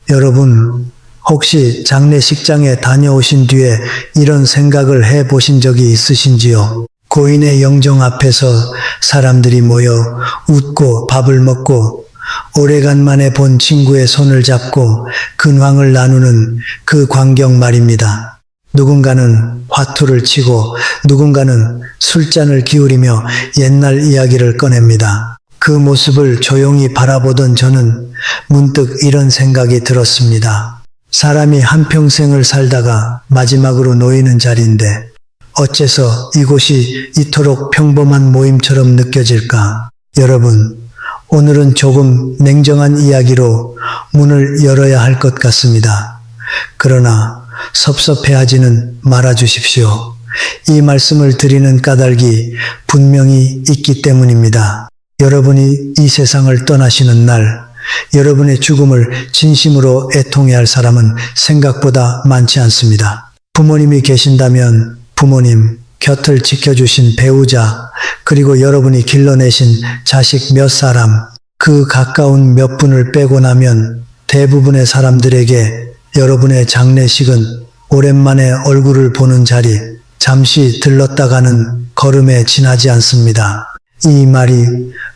여러분, 혹시 장례식장에 다녀오신 뒤에 이런 생각을 해 보신 적이 있으신지요? 고인의 영정 앞에서 사람들이 모여 웃고 밥을 먹고 오래간만에 본 친구의 손을 잡고 근황을 나누는 그 광경 말입니다. 누군가는 화투를 치고 누군가는 술잔을 기울이며 옛날 이야기를 꺼냅니다. 그 모습을 조용히 바라보던 저는 문득 이런 생각이 들었습니다. 사람이 한평생을 살다가 마지막으로 놓이는 자리인데 어째서 이곳이 이토록 평범한 모임처럼 느껴질까? 여러분, 오늘은 조금 냉정한 이야기로 문을 열어야 할 것 같습니다. 그러나 섭섭해하지는 말아 주십시오. 이 말씀을 드리는 까닭이 분명히 있기 때문입니다. 여러분이 이 세상을 떠나시는 날, 여러분의 죽음을 진심으로 애통해야 할 사람은 생각보다 많지 않습니다. 부모님이 계신다면 부모님, 곁을 지켜주신 배우자, 그리고 여러분이 길러내신 자식 몇 사람, 그 가까운 몇 분을 빼고 나면 대부분의 사람들에게 여러분의 장례식은 오랜만에 얼굴을 보는 자리, 잠시 들렀다 가는 걸음에 지나지 않습니다. 이 말이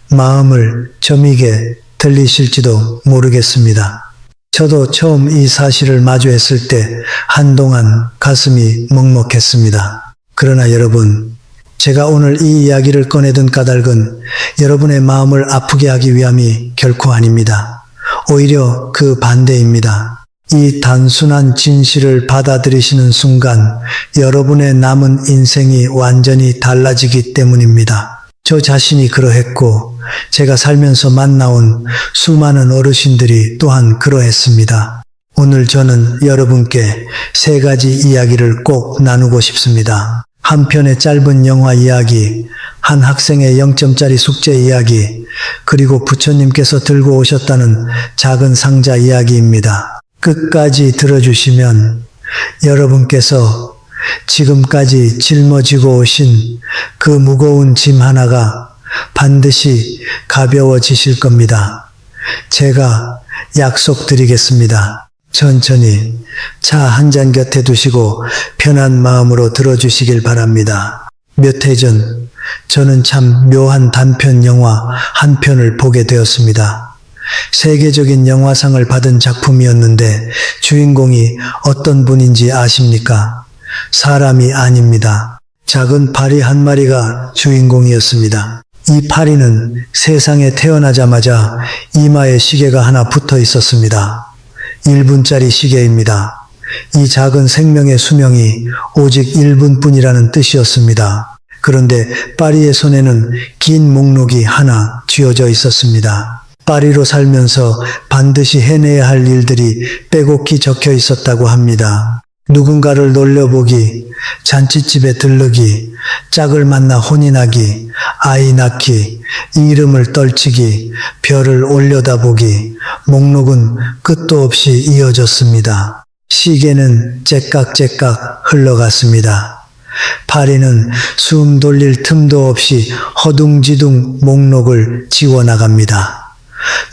마음을 저미게 들리실지도 모르겠습니다. 저도 처음 이 사실을 마주했을 때 한동안 가슴이 먹먹했습니다. 그러나 여러분, 제가 오늘 이 이야기를 꺼내든 까닭은 여러분의 마음을 아프게 하기 위함이 결코 아닙니다. 오히려 그 반대입니다. 이 단순한 진실을 받아들이시는 순간 여러분의 남은 인생이 완전히 달라지기 때문입니다. 저 자신이 그러했고 제가 살면서 만나온 수많은 어르신들이 또한 그러했습니다. 오늘 저는 여러분께 세 가지 이야기를 꼭 나누고 싶습니다. 한 편의 짧은 영화 이야기, 한 학생의 0점짜리 숙제 이야기, 그리고 부처님께서 들고 오셨다는 작은 상자 이야기입니다. 끝까지 들어주시면 여러분께서 지금까지 짊어지고 오신 그 무거운 짐 하나가 반드시 가벼워지실 겁니다. 제가 약속드리겠습니다. 천천히 차 한 잔 곁에 두시고 편한 마음으로 들어주시길 바랍니다. 몇 해 전 저는 참 묘한 단편 영화 한 편을 보게 되었습니다. 세계적인 영화상을 받은 작품이었는데 주인공이 어떤 분인지 아십니까? 사람이 아닙니다. 작은 파리 한 마리가 주인공이었습니다. 이 파리는 세상에 태어나자마자 이마에 시계가 하나 붙어 있었습니다. 1분짜리 시계입니다. 이 작은 생명의 수명이 오직 1분뿐이라는 뜻이었습니다. 그런데 파리의 손에는 긴 목록이 하나 쥐어져 있었습니다. 파리로 살면서 반드시 해내야 할 일들이 빼곡히 적혀 있었다고 합니다. 누군가를 놀려보기, 잔칫집에 들르기, 짝을 만나 혼이 나기, 아이 낳기, 이름을 떨치기, 별을 올려다보기, 목록은 끝도 없이 이어졌습니다. 시계는 째깍째깍 흘러갔습니다. 파리는 숨 돌릴 틈도 없이 허둥지둥 목록을 지워나갑니다.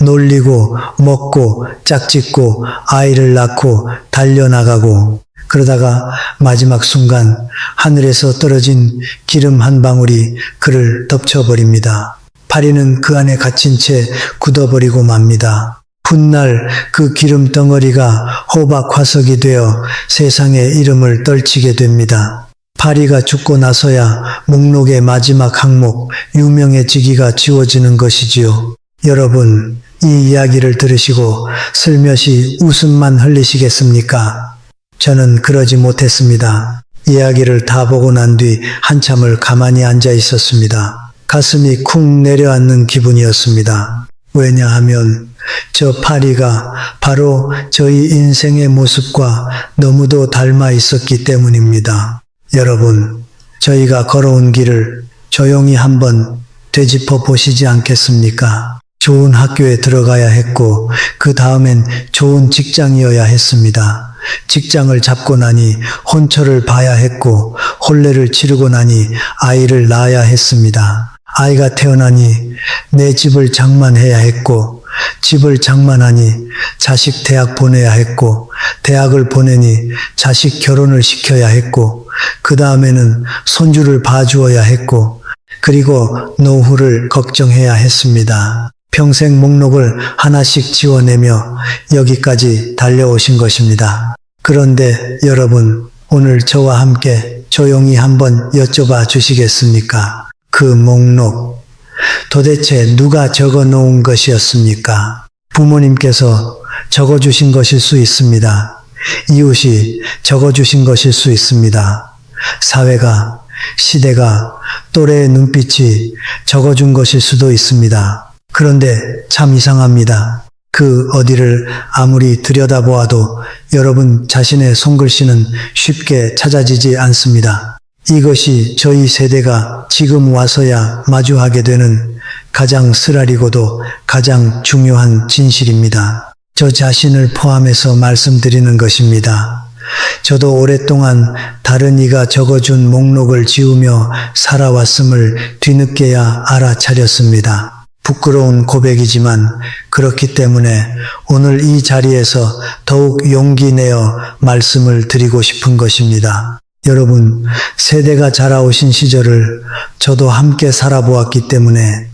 놀리고 먹고 짝짓고 아이를 낳고 달려나가고 그러다가 마지막 순간 하늘에서 떨어진 기름 한 방울이 그를 덮쳐버립니다. 파리는 그 안에 갇힌 채 굳어버리고 맙니다. 훗날 그 기름 덩어리가 호박 화석이 되어 세상의 이름을 떨치게 됩니다. 파리가 죽고 나서야 목록의 마지막 항목 유명해지기가 지워지는 것이지요. 여러분, 이 이야기를 들으시고 슬며시 웃음만 흘리시겠습니까? 저는 그러지 못했습니다. 이야기를 다 보고 난 뒤 한참을 가만히 앉아 있었습니다. 가슴이 쿵 내려앉는 기분이었습니다. 왜냐하면 저 파리가 바로 저희 인생의 모습과 너무도 닮아 있었기 때문입니다. 여러분, 저희가 걸어온 길을 조용히 한번 되짚어 보시지 않겠습니까? 좋은 학교에 들어가야 했고 그 다음엔 좋은 직장이어야 했습니다. 직장을 잡고 나니 혼처를 봐야 했고 혼례를 치르고 나니 아이를 낳아야 했습니다. 아이가 태어나니 내 집을 장만해야 했고 집을 장만하니 자식 대학 보내야 했고, 대학을 보내니 자식 결혼을 시켜야 했고, 그 다음에는 손주를 봐주어야 했고, 그리고 노후를 걱정해야 했습니다. 평생 목록을 하나씩 지워내며 여기까지 달려오신 것입니다. 그런데 여러분, 오늘 저와 함께 조용히 한번 여쭤봐 주시겠습니까? 그 목록, 도대체 누가 적어 놓은 것이었습니까? 부모님께서 적어 주신 것일 수 있습니다. 이웃이 적어 주신 것일 수 있습니다. 사회가, 시대가, 또래의 눈빛이 적어 준 것일 수도 있습니다. 그런데 참 이상합니다. 그 어디를 아무리 들여다보아도 여러분 자신의 손글씨는 쉽게 찾아지지 않습니다. 이것이 저희 세대가 지금 와서야 마주하게 되는 가장 쓰라리고도 가장 중요한 진실입니다. 저 자신을 포함해서 말씀드리는 것입니다. 저도 오랫동안 다른 이가 적어준 목록을 지우며 살아왔음을 뒤늦게야 알아차렸습니다. 부끄러운 고백이지만 그렇기 때문에 오늘 이 자리에서 더욱 용기 내어 말씀을 드리고 싶은 것입니다. 여러분, 세대가 자라오신 시절을 저도 함께 살아보았기 때문에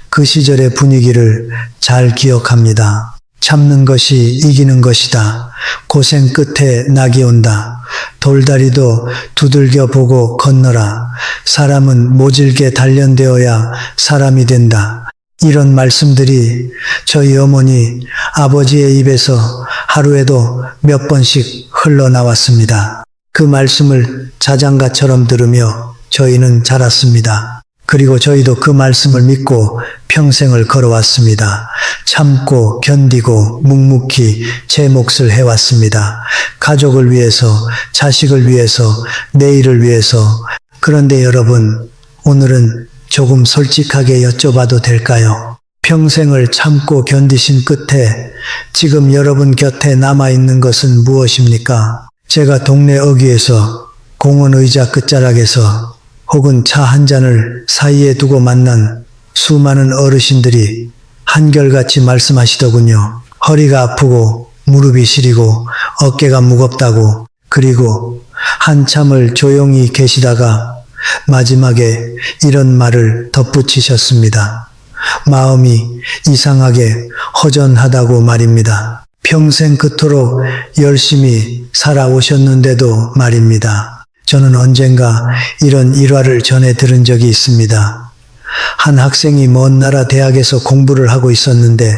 그 시절의 분위기를 잘 기억합니다. 참는 것이 이기는 것이다. 고생 끝에 낙이 온다. 돌다리도 두들겨 보고 건너라. 사람은 모질게 단련되어야 사람이 된다. 이런 말씀들이 저희 어머니, 아버지의 입에서 하루에도 몇 번씩 흘러나왔습니다. 그 말씀을 자장가처럼 들으며 저희는 자랐습니다. 그리고 저희도 그 말씀을 믿고 평생을 걸어왔습니다. 참고 견디고 묵묵히 제 몫을 해왔습니다. 가족을 위해서, 자식을 위해서, 내일을 위해서. 그런데 여러분, 오늘은 조금 솔직하게 여쭤봐도 될까요? 평생을 참고 견디신 끝에 지금 여러분 곁에 남아있는 것은 무엇입니까? 제가 동네 어귀에서, 공원 의자 끝자락에서, 혹은 차 한 잔을 사이에 두고 만난 수많은 어르신들이 한결같이 말씀하시더군요. 허리가 아프고 무릎이 시리고 어깨가 무겁다고. 그리고 한참을 조용히 계시다가 마지막에 이런 말을 덧붙이셨습니다. 마음이 이상하게 허전하다고 말입니다. 평생 그토록 열심히 살아오셨는데도 말입니다. 저는 언젠가 이런 일화를 전해 들은 적이 있습니다. 한 학생이 먼 나라 대학에서 공부를 하고 있었는데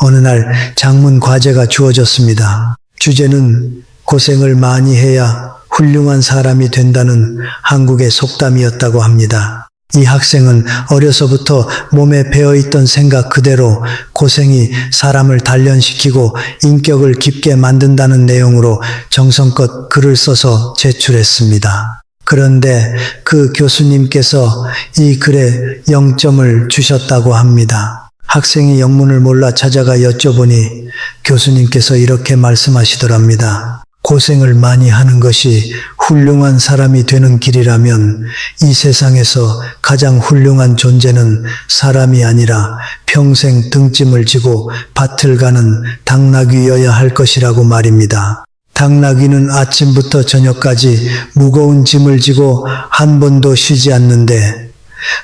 어느 날 작문 과제가 주어졌습니다. 주제는 고생을 많이 해야 훌륭한 사람이 된다는 한국의 속담이었다고 합니다. 이 학생은 어려서부터 몸에 배어있던 생각 그대로 고생이 사람을 단련시키고 인격을 깊게 만든다는 내용으로 정성껏 글을 써서 제출했습니다. 그런데 그 교수님께서 이 글에 0점을 주셨다고 합니다. 학생이 영문을 몰라 찾아가 여쭤보니 교수님께서 이렇게 말씀하시더랍니다. 고생을 많이 하는 것이 훌륭한 사람이 되는 길이라면 이 세상에서 가장 훌륭한 존재는 사람이 아니라 평생 등짐을 지고 밭을 가는 당나귀여야 할 것이라고 말입니다. 당나귀는 아침부터 저녁까지 무거운 짐을 지고 한 번도 쉬지 않는데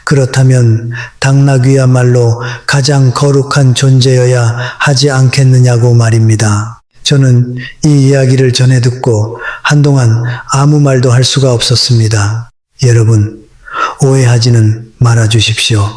그렇다면 당나귀야말로 가장 거룩한 존재여야 하지 않겠느냐고 말입니다. 저는 이 이야기를 전해 듣고 한동안 아무 말도 할 수가 없었습니다. 여러분, 오해하지는 말아 주십시오.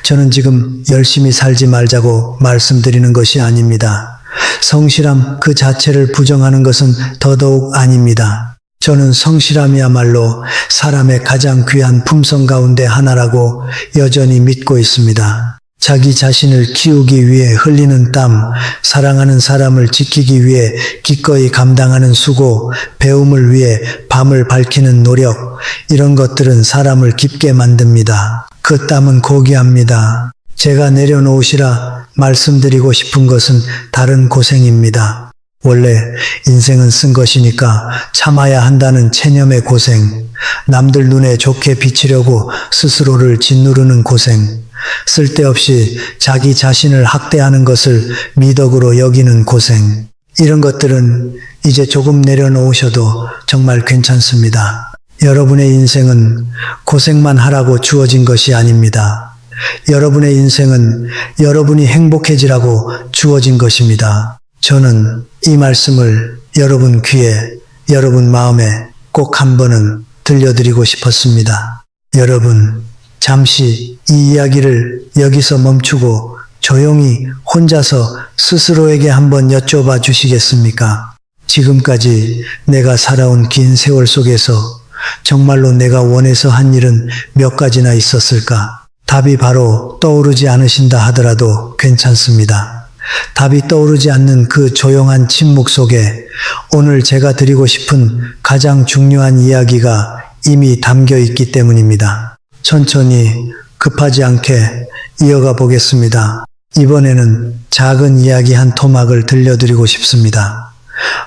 저는 지금 열심히 살지 말자고 말씀드리는 것이 아닙니다. 성실함 그 자체를 부정하는 것은 더더욱 아닙니다. 저는 성실함이야말로 사람의 가장 귀한 품성 가운데 하나라고 여전히 믿고 있습니다. 자기 자신을 키우기 위해 흘리는 땀, 사랑하는 사람을 지키기 위해 기꺼이 감당하는 수고, 배움을 위해 밤을 밝히는 노력, 이런 것들은 사람을 깊게 만듭니다. 그 땀은 고귀합니다. 제가 내려놓으시라 말씀드리고 싶은 것은 다른 고생입니다. 원래 인생은 쓴 것이니까 참아야 한다는 체념의 고생, 남들 눈에 좋게 비치려고 스스로를 짓누르는 고생, 쓸데없이 자기 자신을 학대하는 것을 미덕으로 여기는 고생. 이런 것들은 이제 조금 내려놓으셔도 정말 괜찮습니다. 여러분의 인생은 고생만 하라고 주어진 것이 아닙니다. 여러분의 인생은 여러분이 행복해지라고 주어진 것입니다. 저는 이 말씀을 여러분 귀에, 여러분 마음에 꼭 한 번은 들려드리고 싶었습니다. 여러분, 잠시 이 이야기를 여기서 멈추고 조용히 혼자서 스스로에게 한번 여쭤봐 주시겠습니까? 지금까지 내가 살아온 긴 세월 속에서 정말로 내가 원해서 한 일은 몇 가지나 있었을까? 답이 바로 떠오르지 않으신다 하더라도 괜찮습니다. 답이 떠오르지 않는 그 조용한 침묵 속에 오늘 제가 드리고 싶은 가장 중요한 이야기가 이미 담겨 있기 때문입니다. 천천히 급하지 않게 이어가 보겠습니다. 이번에는 작은 이야기 한 토막을 들려드리고 싶습니다.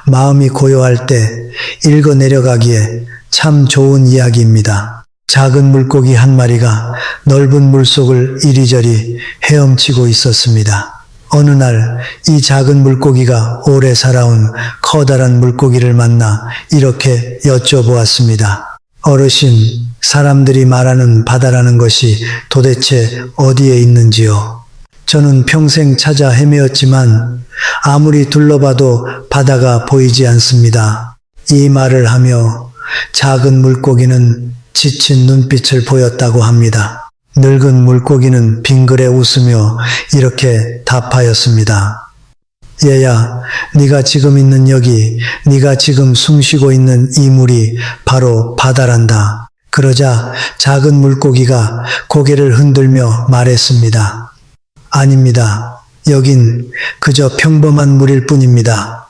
마음이 고요할 때 읽어 내려가기에 참 좋은 이야기입니다. 작은 물고기 한 마리가 넓은 물속을 이리저리 헤엄치고 있었습니다. 어느 날 이 작은 물고기가 오래 살아온 커다란 물고기를 만나 이렇게 여쭤보았습니다. 어르신, 사람들이 말하는 바다라는 것이 도대체 어디에 있는지요? 저는 평생 찾아 헤매었지만 아무리 둘러봐도 바다가 보이지 않습니다. 이 말을 하며 작은 물고기는 지친 눈빛을 보였다고 합니다. 늙은 물고기는 빙그레 웃으며 이렇게 답하였습니다. 얘야, 네가 지금 있는 여기, 네가 지금 숨쉬고 있는 이 물이 바로 바다란다. 그러자 작은 물고기가 고개를 흔들며 말했습니다. 아닙니다. 여긴 그저 평범한 물일 뿐입니다.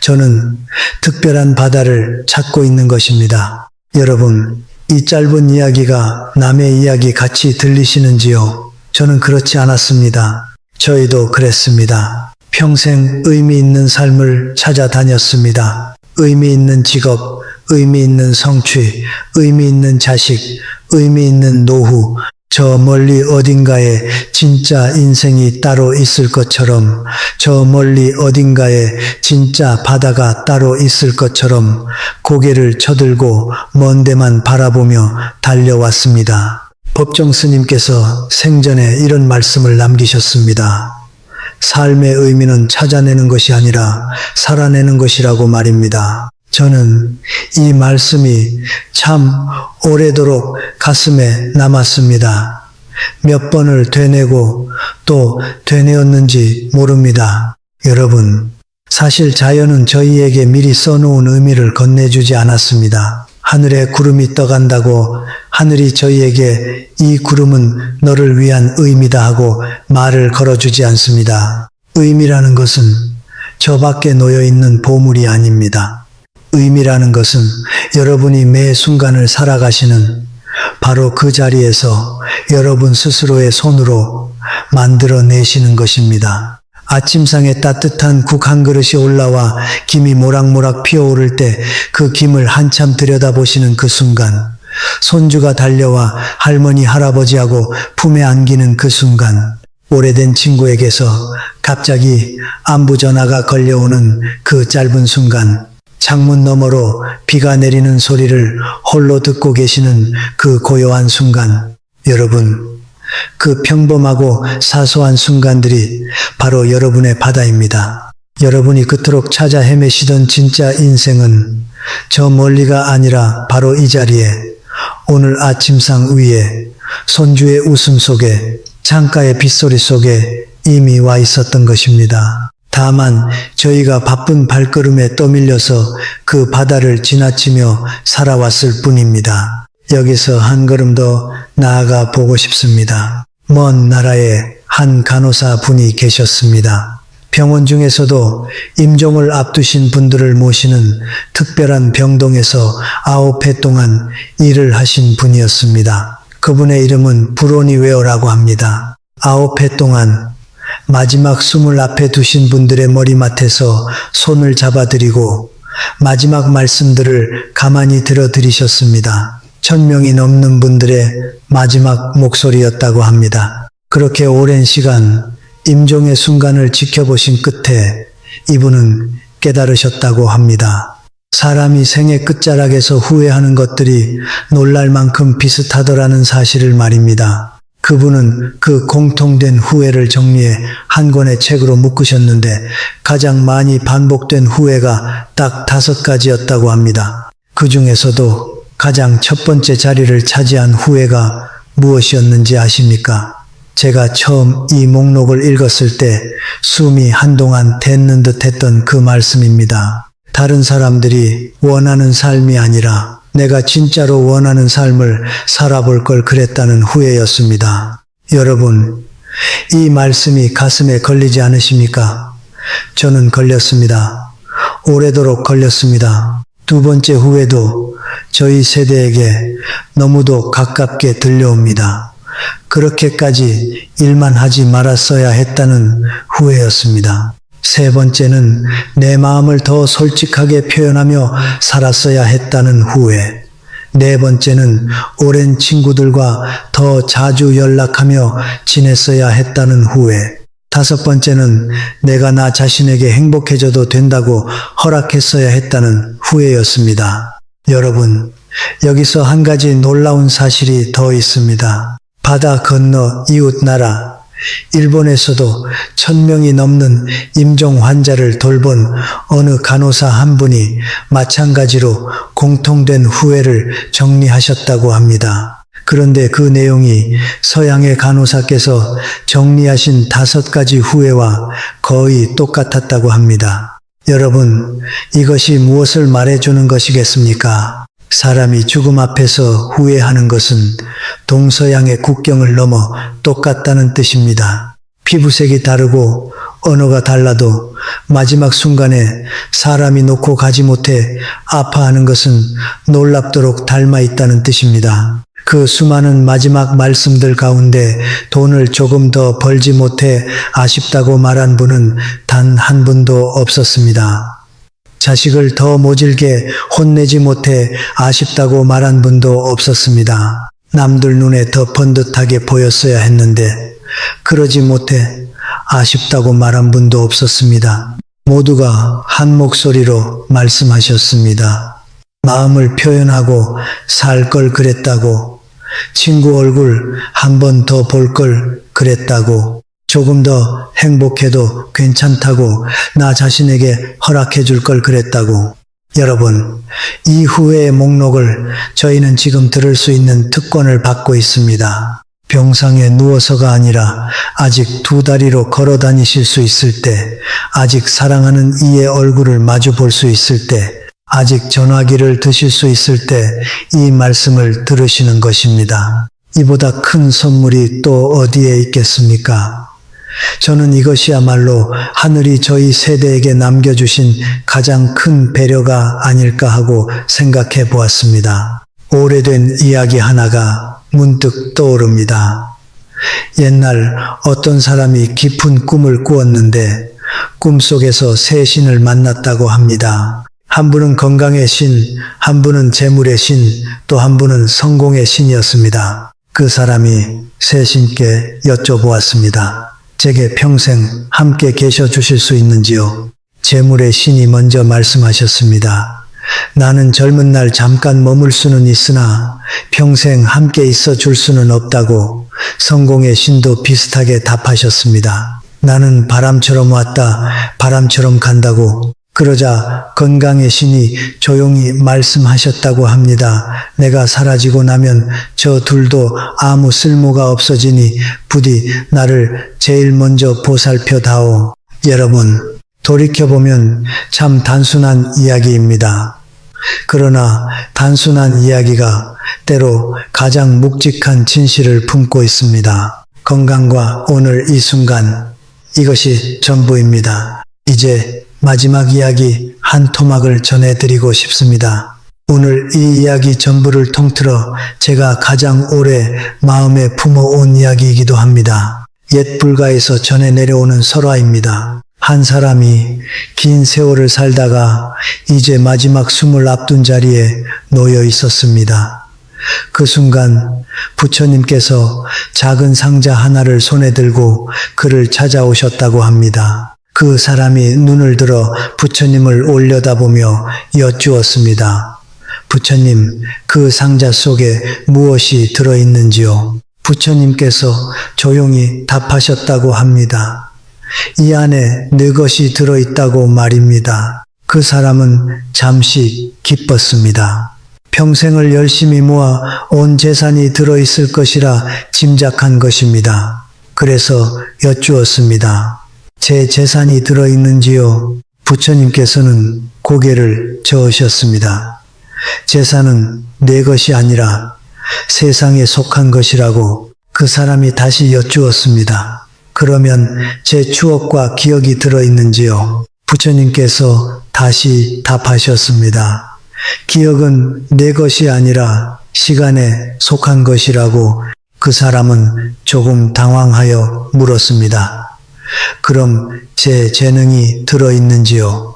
저는 특별한 바다를 찾고 있는 것입니다. 여러분, 이 짧은 이야기가 남의 이야기 같이 들리시는지요? 저는 그렇지 않았습니다. 저희도 그랬습니다. 평생 의미 있는 삶을 찾아다녔습니다. 의미 있는 직업, 의미 있는 성취, 의미 있는 자식, 의미 있는 노후, 저 멀리 어딘가에 진짜 인생이 따로 있을 것처럼, 저 멀리 어딘가에 진짜 바다가 따로 있을 것처럼 고개를 쳐들고 먼 데만 바라보며 달려왔습니다. 법정 스님께서 생전에 이런 말씀을 남기셨습니다. 삶의 의미는 찾아내는 것이 아니라 살아내는 것이라고 말입니다. 저는 이 말씀이 참 오래도록 가슴에 남았습니다. 몇 번을 되뇌고 또 되뇌었는지 모릅니다. 여러분, 사실 자연은 저희에게 미리 써놓은 의미를 건네주지 않았습니다. 하늘에 구름이 떠간다고 하늘이 저희에게 이 구름은 너를 위한 의미다 하고 말을 걸어주지 않습니다. 의미라는 것은 저 밖에 놓여있는 보물이 아닙니다. 의미라는 것은 여러분이 매 순간을 살아가시는 바로 그 자리에서 여러분 스스로의 손으로 만들어내시는 것입니다. 아침상에 따뜻한 국 한 그릇이 올라와 김이 모락모락 피어오를 때 그 김을 한참 들여다보시는 그 순간, 손주가 달려와 할머니 할아버지하고 품에 안기는 그 순간, 오래된 친구에게서 갑자기 안부 전화가 걸려오는 그 짧은 순간, 창문 너머로 비가 내리는 소리를 홀로 듣고 계시는 그 고요한 순간, 여러분, 그 평범하고 사소한 순간들이 바로 여러분의 바다입니다. 여러분이 그토록 찾아 헤매시던 진짜 인생은 저 멀리가 아니라 바로 이 자리에, 오늘 아침상 위에, 손주의 웃음 속에, 창가의 빗소리 속에 이미 와 있었던 것입니다. 다만 저희가 바쁜 발걸음에 떠밀려서 그 바다를 지나치며 살아왔을 뿐입니다. 여기서 한 걸음 더 나아가 보고 싶습니다. 먼 나라에 한 간호사 분이 계셨습니다. 병원 중에서도 임종을 앞두신 분들을 모시는 특별한 병동에서 9해 동안 일을 하신 분이었습니다. 그분의 이름은 브로니웨어라고 합니다. 9해 동안 마지막 숨을 앞에 두신 분들의 머리맡에서 손을 잡아드리고 마지막 말씀들을 가만히 들어드리셨습니다. 1000명이 넘는 분들의 마지막 목소리였다고 합니다. 그렇게 오랜 시간 임종의 순간을 지켜보신 끝에 이분은 깨달으셨다고 합니다. 사람이 생의 끝자락에서 후회하는 것들이 놀랄 만큼 비슷하더라는 사실을 말입니다. 그분은 그 공통된 후회를 정리해 한 권의 책으로 묶으셨는데 가장 많이 반복된 후회가 딱 5가지였다고 합니다. 그 중에서도 가장 첫 번째 자리를 차지한 후회가 무엇이었는지 아십니까? 제가 처음 이 목록을 읽었을 때 숨이 한동안 밵는 듯 했던 그 말씀입니다. 다른 사람들이 원하는 삶이 아니라 내가 진짜로 원하는 삶을 살아볼 걸 그랬다는 후회였습니다. 여러분, 이 말씀이 가슴에 걸리지 않으십니까? 저는 걸렸습니다. 오래도록 걸렸습니다. 두 번째 후회도 저희 세대에게 너무도 가깝게 들려옵니다. 그렇게까지 일만 하지 말았어야 했다는 후회였습니다. 세 번째는 내 마음을 더 솔직하게 표현하며 살았어야 했다는 후회. 네 번째는 오랜 친구들과 더 자주 연락하며 지냈어야 했다는 후회. 다섯 번째는 내가 나 자신에게 행복해져도 된다고 허락했어야 했다는 후회였습니다. 여러분, 여기서 한 가지 놀라운 사실이 더 있습니다. 바다 건너 이웃 나라 일본에서도 1000명이 넘는 임종 환자를 돌본 어느 간호사 한 분이 마찬가지로 공통된 후회를 정리하셨다고 합니다. 그런데 그 내용이 서양의 간호사께서 정리하신 5가지 후회와 거의 똑같았다고 합니다. 여러분, 이것이 무엇을 말해주는 것이겠습니까? 사람이 죽음 앞에서 후회하는 것은 동서양의 국경을 넘어 똑같다는 뜻입니다. 피부색이 다르고 언어가 달라도 마지막 순간에 사람이 놓고 가지 못해 아파하는 것은 놀랍도록 닮아 있다는 뜻입니다. 그 수많은 마지막 말씀들 가운데 돈을 조금 더 벌지 못해 아쉽다고 말한 분은 단 한 분도 없었습니다. 자식을 더 모질게 혼내지 못해 아쉽다고 말한 분도 없었습니다. 남들 눈에 더 번듯하게 보였어야 했는데 그러지 못해 아쉽다고 말한 분도 없었습니다. 모두가 한 목소리로 말씀하셨습니다. 마음을 표현하고 살 걸 그랬다고, 친구 얼굴 한 번 더 볼 걸 그랬다고, 조금 더 행복해도 괜찮다고 나 자신에게 허락해 줄 걸 그랬다고. 여러분, 이 후회의 목록을 저희는 지금 들을 수 있는 특권을 받고 있습니다. 병상에 누워서가 아니라 아직 2다리로 걸어 다니실 수 있을 때, 아직 사랑하는 이의 얼굴을 마주 볼 수 있을 때, 아직 전화기를 드실 수 있을 때 이 말씀을 들으시는 것입니다. 이보다 큰 선물이 또 어디에 있겠습니까? 저는 이것이야말로 하늘이 저희 세대에게 남겨주신 가장 큰 배려가 아닐까 하고 생각해 보았습니다. 오래된 이야기 하나가 문득 떠오릅니다. 옛날 어떤 사람이 깊은 꿈을 꾸었는데 꿈속에서 세 신을 만났다고 합니다. 한 분은 건강의 신, 한 분은 재물의 신, 또 한 분은 성공의 신이었습니다. 그 사람이 세 신께 여쭤보았습니다. 제게 평생 함께 계셔 주실 수 있는지요? 재물의 신이 먼저 말씀하셨습니다. 나는 젊은 날 잠깐 머물 수는 있으나 평생 함께 있어 줄 수는 없다고 성공의 신도 비슷하게 답하셨습니다. 나는 바람처럼 왔다 바람처럼 간다고. 그러자 건강의 신이 조용히 말씀하셨다고 합니다. 내가 사라지고 나면 저 둘도 아무 쓸모가 없어지니 부디 나를 제일 먼저 보살펴다오. 여러분, 돌이켜보면 참 단순한 이야기입니다. 그러나 단순한 이야기가 때로 가장 묵직한 진실을 품고 있습니다. 건강과 오늘 이 순간, 이것이 전부입니다. 이제 마지막 이야기 한 토막을 전해드리고 싶습니다. 오늘 이 이야기 전부를 통틀어 제가 가장 오래 마음에 품어온 이야기이기도 합니다. 옛 불가에서 전해 내려오는 설화입니다. 한 사람이 긴 세월을 살다가 이제 마지막 숨을 앞둔 자리에 놓여 있었습니다. 그 순간 부처님께서 작은 상자 하나를 손에 들고 그를 찾아오셨다고 합니다. 그 사람이 눈을 들어 부처님을 올려다보며 여쭈었습니다. 부처님, 그 상자 속에 무엇이 들어있는지요? 부처님께서 조용히 답하셨다고 합니다. 이 안에 내 것이 들어있다고 말입니다. 그 사람은 잠시 기뻤습니다. 평생을 열심히 모아 온 재산이 들어있을 것이라 짐작한 것입니다. 그래서 여쭈었습니다. 제 재산이 들어있는지요? 부처님께서는 고개를 저으셨습니다. 재산은 내 것이 아니라 세상에 속한 것이라고 그 사람이 다시 여쭈었습니다. 그러면 제 추억과 기억이 들어있는지요? 부처님께서 다시 답하셨습니다. 기억은 내 것이 아니라 시간에 속한 것이라고 그 사람은 조금 당황하여 물었습니다. 그럼 제 재능이 들어있는지요?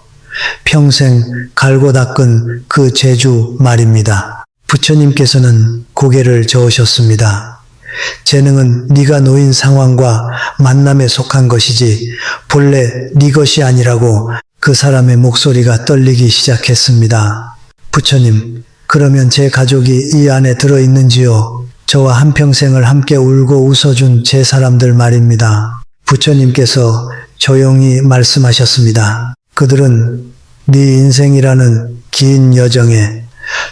평생 갈고 닦은 그 재주 말입니다. 부처님께서는 고개를 저으셨습니다. 재능은 네가 놓인 상황과 만남에 속한 것이지 본래 네 것이 아니라고 그 사람의 목소리가 떨리기 시작했습니다. 부처님, 그러면 제 가족이 이 안에 들어있는지요? 저와 한평생을 함께 울고 웃어준 제 사람들 말입니다. 부처님께서 조용히 말씀하셨습니다. 그들은 네 인생이라는 긴 여정에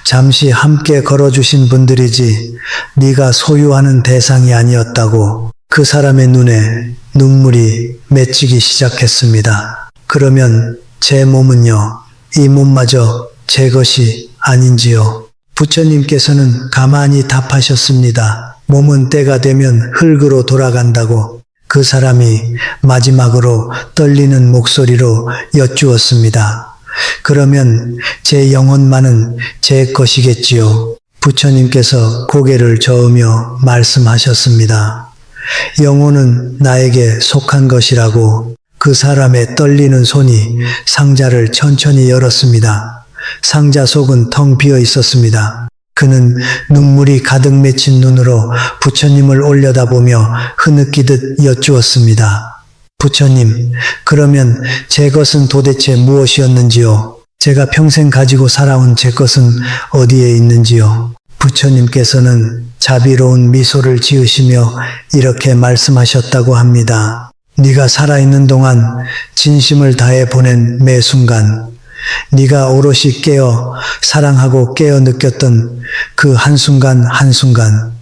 잠시 함께 걸어주신 분들이지 네가 소유하는 대상이 아니었다고 그 사람의 눈에 눈물이 맺히기 시작했습니다. 그러면 제 몸은요, 이 몸마저 제 것이 아닌지요? 부처님께서는 가만히 답하셨습니다. 몸은 때가 되면 흙으로 돌아간다고 그 사람이 마지막으로 떨리는 목소리로 여쭈었습니다. 그러면 제 영혼만은 제 것이겠지요. 부처님께서 고개를 저으며 말씀하셨습니다. 영혼은 나에게 속한 것이라고 그 사람의 떨리는 손이 상자를 천천히 열었습니다. 상자 속은 텅 비어 있었습니다. 그는 눈물이 가득 맺힌 눈으로 부처님을 올려다보며 흐느끼듯 여쭈었습니다. 부처님, 그러면 제 것은 도대체 무엇이었는지요? 제가 평생 가지고 살아온 제 것은 어디에 있는지요? 부처님께서는 자비로운 미소를 지으시며 이렇게 말씀하셨다고 합니다. 네가 살아있는 동안 진심을 다해 보낸 매 순간, 네가 오롯이 깨어 사랑하고 깨어 느꼈던 그 한순간 한순간,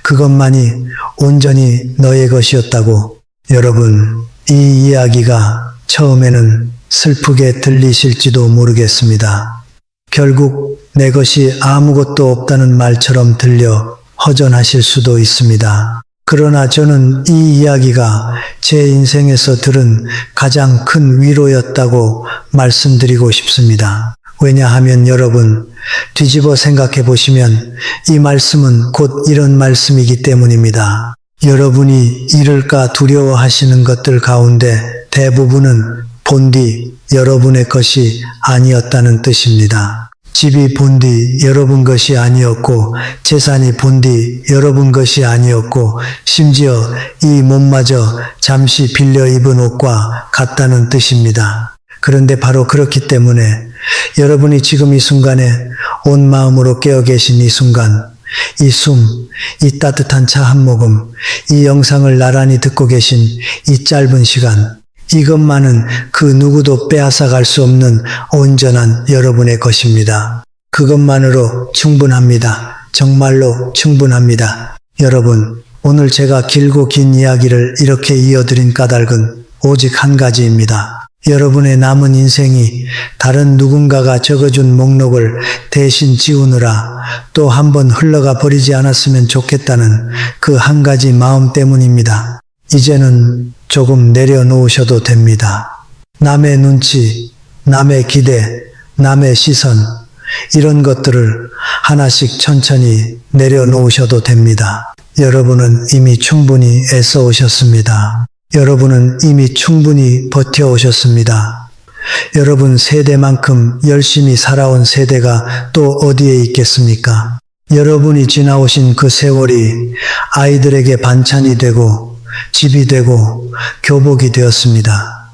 그것만이 온전히 너의 것이었다고. 여러분, 이 이야기가 처음에는 슬프게 들리실지도 모르겠습니다. 결국 내 것이 아무것도 없다는 말처럼 들려 허전하실 수도 있습니다. 그러나 저는 이 이야기가 제 인생에서 들은 가장 큰 위로였다고 말씀드리고 싶습니다. 왜냐하면 여러분, 뒤집어 생각해 보시면 이 말씀은 곧 이런 말씀이기 때문입니다. 여러분이 잃을까 두려워하시는 것들 가운데 대부분은 본디 여러분의 것이 아니었다는 뜻입니다. 집이 본디 여러분 것이 아니었고, 재산이 본디 여러분 것이 아니었고, 심지어 이 몸마저 잠시 빌려 입은 옷과 같다는 뜻입니다. 그런데 바로 그렇기 때문에 여러분이 지금 이 순간에 온 마음으로 깨어 계신 이 순간, 이 숨, 이 따뜻한 차 한 모금, 이 영상을 나란히 듣고 계신 이 짧은 시간, 이것만은 그 누구도 빼앗아갈 수 없는 온전한 여러분의 것입니다. 그것만으로 충분합니다. 정말로 충분합니다. 여러분, 오늘 제가 길고 긴 이야기를 이렇게 이어드린 까닭은 오직 한 가지입니다. 여러분의 남은 인생이 다른 누군가가 적어준 목록을 대신 지우느라 또 한 번 흘러가 버리지 않았으면 좋겠다는 그 한 가지 마음 때문입니다. 이제는 조금 내려놓으셔도 됩니다. 남의 눈치, 남의 기대, 남의 시선, 이런 것들을 하나씩 천천히 내려놓으셔도 됩니다. 여러분은 이미 충분히 애써 오셨습니다. 여러분은 이미 충분히 버텨오셨습니다. 여러분 세대만큼 열심히 살아온 세대가 또 어디에 있겠습니까? 여러분이 지나오신 그 세월이 아이들에게 반찬이 되고 집이 되고 교복이 되었습니다.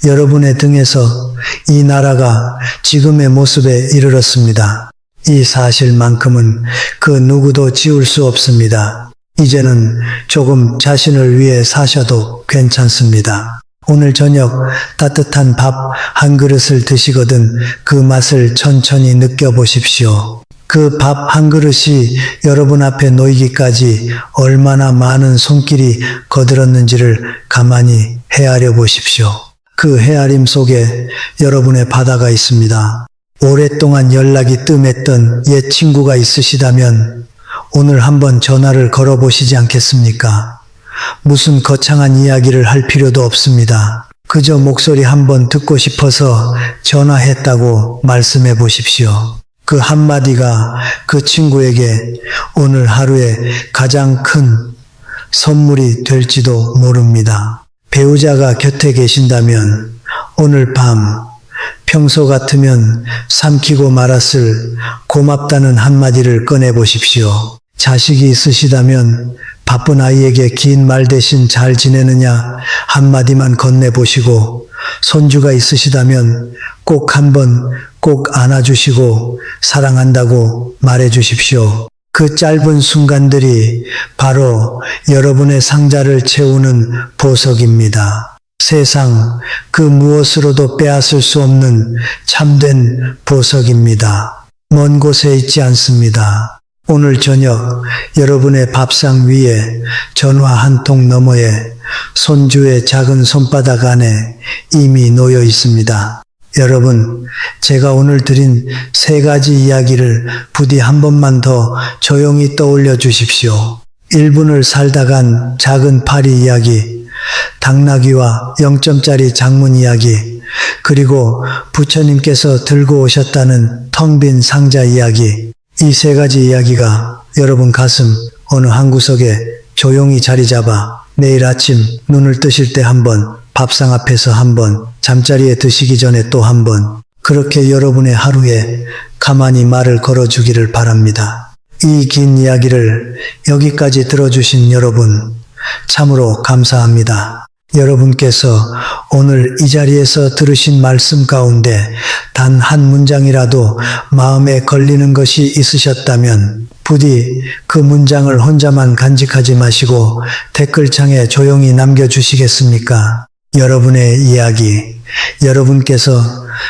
여러분의 등에서 이 나라가 지금의 모습에 이르렀습니다. 이 사실만큼은 그 누구도 지울 수 없습니다. 이제는 조금 자신을 위해 사셔도 괜찮습니다. 오늘 저녁 따뜻한 밥 한 그릇을 드시거든 그 맛을 천천히 느껴보십시오. 그 밥 한 그릇이 여러분 앞에 놓이기까지 얼마나 많은 손길이 거들었는지를 가만히 헤아려 보십시오. 그 헤아림 속에 여러분의 바다가 있습니다. 오랫동안 연락이 뜸했던 옛 친구가 있으시다면 오늘 한번 전화를 걸어보시지 않겠습니까? 무슨 거창한 이야기를 할 필요도 없습니다. 그저 목소리 한번 듣고 싶어서 전화했다고 말씀해 보십시오. 그 한마디가 그 친구에게 오늘 하루의 가장 큰 선물이 될지도 모릅니다. 배우자가 곁에 계신다면 오늘 밤 평소 같으면 삼키고 말았을 고맙다는 한마디를 꺼내보십시오. 자식이 있으시다면 바쁜 아이에게 긴 말 대신 잘 지내느냐 한마디만 건네보시고, 손주가 있으시다면 꼭 한번 꼭 안아주시고 사랑한다고 말해주십시오. 그 짧은 순간들이 바로 여러분의 상자를 채우는 보석입니다. 세상 그 무엇으로도 빼앗을 수 없는 참된 보석입니다. 먼 곳에 있지 않습니다. 오늘 저녁 여러분의 밥상 위에 전화 한 통 너머에 손주의 작은 손바닥 안에 이미 놓여 있습니다. 여러분, 제가 오늘 드린 3가지 이야기를 부디 한 번만 더 조용히 떠올려 주십시오. 1분을 살다 간 작은 파리 이야기, 당나귀와 0점짜리 장문 이야기, 그리고 부처님께서 들고 오셨다는 텅 빈 상자 이야기. 이 3가지 이야기가 여러분 가슴 어느 한 구석에 조용히 자리 잡아 내일 아침 눈을 뜨실 때 한 번, 밥상 앞에서 한 번, 잠자리에 드시기 전에 또 한 번, 그렇게 여러분의 하루에 가만히 말을 걸어주기를 바랍니다. 이 긴 이야기를 여기까지 들어주신 여러분, 참으로 감사합니다. 여러분께서 오늘 이 자리에서 들으신 말씀 가운데 단 한 문장이라도 마음에 걸리는 것이 있으셨다면 부디 그 문장을 혼자만 간직하지 마시고 댓글창에 조용히 남겨주시겠습니까? 여러분의 이야기, 여러분께서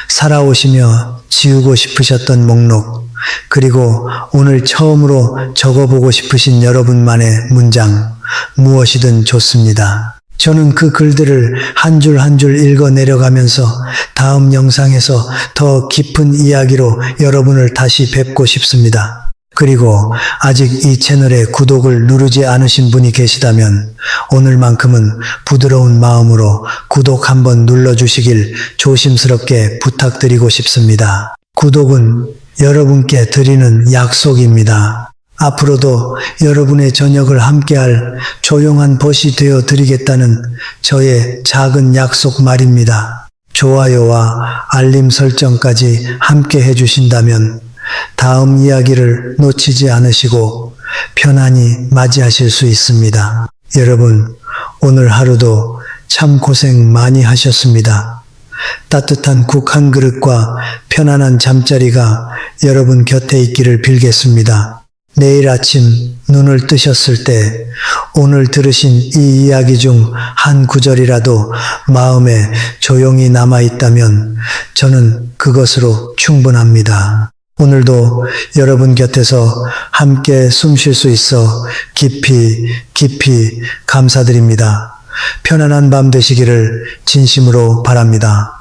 살아오시며 지우고 싶으셨던 목록, 그리고 오늘 처음으로 적어보고 싶으신 여러분만의 문장, 무엇이든 좋습니다. 저는 그 글들을 한 줄 한 줄 읽어 내려가면서 다음 영상에서 더 깊은 이야기로 여러분을 다시 뵙고 싶습니다. 그리고 아직 이 채널에 구독을 누르지 않으신 분이 계시다면 오늘만큼은 부드러운 마음으로 구독 한번 눌러주시길 조심스럽게 부탁드리고 싶습니다. 구독은 여러분께 드리는 약속입니다. 앞으로도 여러분의 저녁을 함께할 조용한 벗이 되어 드리겠다는 저의 작은 약속 말입니다. 좋아요와 알림 설정까지 함께 해주신다면 다음 이야기를 놓치지 않으시고 편안히 맞이하실 수 있습니다. 여러분, 오늘 하루도 참 고생 많이 하셨습니다. 따뜻한 국 한 그릇과 편안한 잠자리가 여러분 곁에 있기를 빌겠습니다. 내일 아침 눈을 뜨셨을 때 오늘 들으신 이 이야기 중 한 구절이라도 마음에 조용히 남아있다면 저는 그것으로 충분합니다. 오늘도 여러분 곁에서 함께 숨 쉴 수 있어 깊이 감사드립니다. 편안한 밤 되시기를 진심으로 바랍니다.